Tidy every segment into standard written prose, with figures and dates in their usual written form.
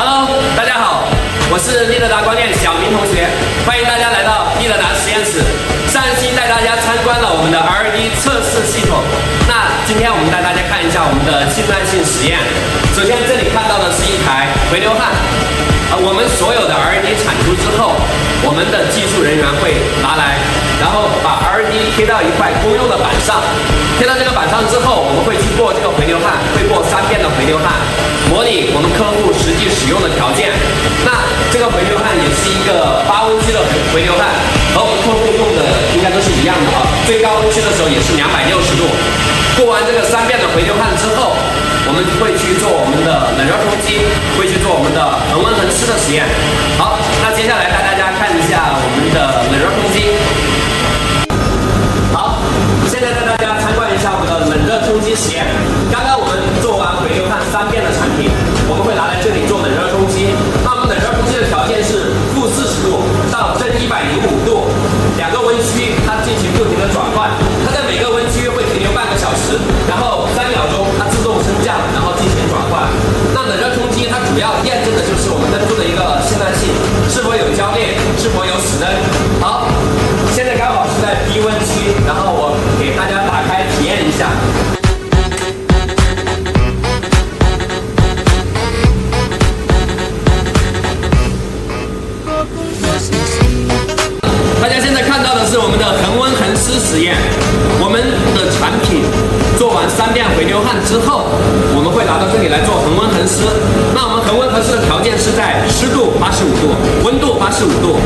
Hello， 大家好，我是利德达光电小明同学，欢迎大家来到利德达实验室。上一期带大家参观了我们的 RD 测试系统，那今天我们带大家看一下我们的信赖性实验。首先这里看到的是一台回流焊，我们所有的 RD 产出之后，我们的技术人员会拿来，然后把 RD 贴到一块公用的板上。贴到这个板上之后，我们会去过这个回流焊，会过3遍的回流焊，模拟我们客户实际使用的条件。那这个回流焊也是一个8温区的回流焊，和我们客户用的应该都是一样的啊。最高温区的时候也是260度。过完这个3遍的回流焊之后，我们会去做我们的冷热冲击，会去做我们的恒温恒湿的实验。好，那接下来带大家看一下我们的冷热冲击。好，现在带大家参观一下我们的冷热冲击实验。刚刚我们做完回流焊3遍的产品，我们会拿来这里做冷热冲击。那我们冷热冲击的条件是-40度到正105度，两个温区它进行不停的转换，它在每个温区会停留半个小时，然后3秒钟它自动升降，然后进行转换。那冷热冲击它主要验证的就是我们灯珠的一个信赖性，是否有交裂，是否有死灯。好，现在刚好是在低温区，然后我给大家打开体验一下。大家现在看到的是我们的恒温恒湿实验。我们的产品做完3遍回流焊之后，我们会拿到这里来做恒温恒湿。那我们恒温恒湿的条件是在湿度85度、温度85度，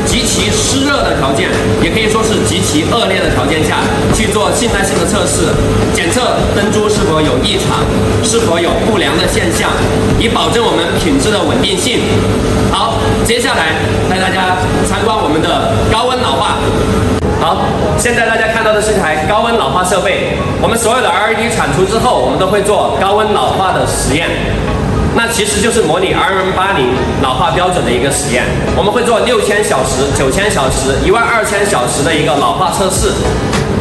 极其湿热的条件，也可以说是极其恶劣的条件下去做信赖性的测试，检测灯珠是否有异常，是否有不良的现象，以保证我们品质的稳定性。好，接下来带大家参观我们的高温老化。好，现在大家看到的是一台高温老化设备。我们所有的 LED 产出之后，我们都会做高温老化的实验。那其实就是模拟RM80老化标准的一个实验。我们会做6000小时、9000小时、12000小时的一个老化测试。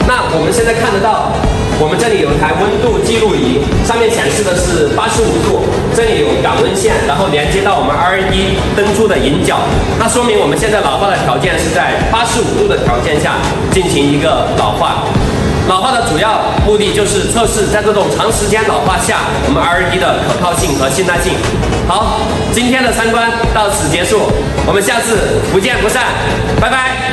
那我们现在看得到，我们这里有一台温度记录仪，上面显示的是85度，这里有感温线，然后连接到我们 LED 灯珠的引脚，那说明我们现在老化的条件是在85度的条件下进行一个老化。老化的主要目的就是测试在这种长时间老化下，我们 LED 的可靠性和信赖性。好，今天的参观到此结束，我们下次不见不散，拜拜。